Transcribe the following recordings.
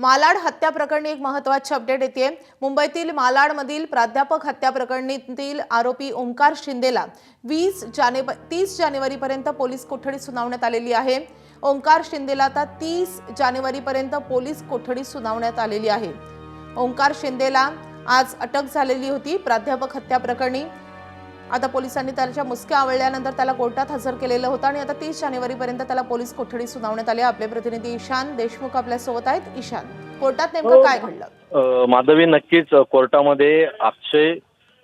मालाड हत्या प्रकरणी एक महत्त्वाची अपडेट येते। मुंबईतील मालाडमधील प्राध्यापक हत्या प्रकरणातील आरोपी ओंकार शिंदेला 30 जानेवारीपर्यंत पोलीस कोठडी सुनावण्यात आलेली आहे। ओंकार शिंदेला आता 30 जानेवारीपर्यंत पोलीस कोठडी सुनावण्यात आलेली आहे। ओंकार शिंदेला आज अटक झालेली होती प्राध्यापक हत्या प्रकरणी। आता पोलिसांनी त्याच्या मुसक्या आवळल्यानंतर त्याला कोर्टात हजर केलेलं होतं आणि आता 30 जानेवारीपर्यंत त्याला पोलीस कोठडी सुनावण्यात आली। आपले प्रतिनिधी ईशान देशमुख आपल्या सोबत आहेत। ईशान, कोर्टात नेमकं काय घडलं? माधवी, नक्कीच कोर्टामध्ये अक्षय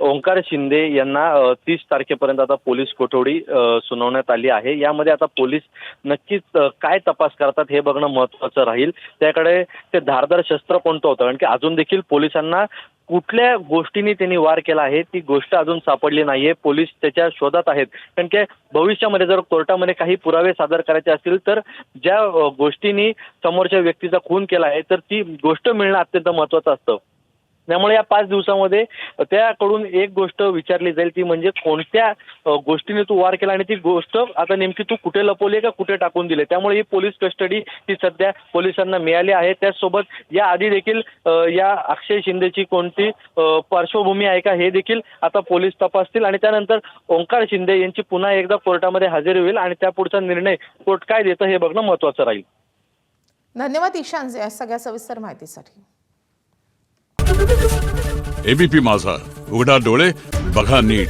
ओंकार शिंदे यांना 30 तारखेपर्यंत आता पोलीस कोठडी सुनावण्यात आली आहे। यामध्ये आता पोलीस नक्कीच काय तपास करतात हे बघणं महत्त्वाचं राहील। त्याकडे ते धारदार शस्त्र कोणतं होतं, कारण की अजून देखील पोलिसांना कुठल्या गोष्टींनी त्यांनी वार केला आहे ती गोष्ट अजून सापडली नाहीये। पोलीस त्याच्या शोधात आहेत, कारण की भविष्यामध्ये जर कोर्टामध्ये काही पुरावे सादर करायचे असतील तर ज्या गोष्टींनी समोरच्या व्यक्तीचा खून केला आहे तर ती गोष्ट मिळणं अत्यंत महत्त्वाचं असतं। त्यामुळे या 5 दिवसामध्ये त्याकडून एक गोष्ट विचारली जाईल, ती म्हणजे कोणत्या गोष्टीने तू वार केला आणि ती गोष्ट आता नेमकी तू कुठे लपवली का कुठे टाकून दिली। त्यामुळे ही पोलीस कस्टडी ही सध्या पोलिसांना मिळाली आहे। त्याचसोबत या आधी देखील या अक्षय शिंदेची कोणती पार्श्वभूमी आहे का हे देखील आता पोलीस तपासतील आणि त्यानंतर ओंकार शिंदे यांची पुन्हा एकदा कोर्टामध्ये हजेरी होईल आणि त्यापुढचा निर्णय कोर्ट काय देतं हे बघणं महत्त्वाचं राहील। धन्यवाद ईशान या सगळ्या सविस्तर माहितीसाठी। एबीपी माझा, उघडा डोळे बघा नीट।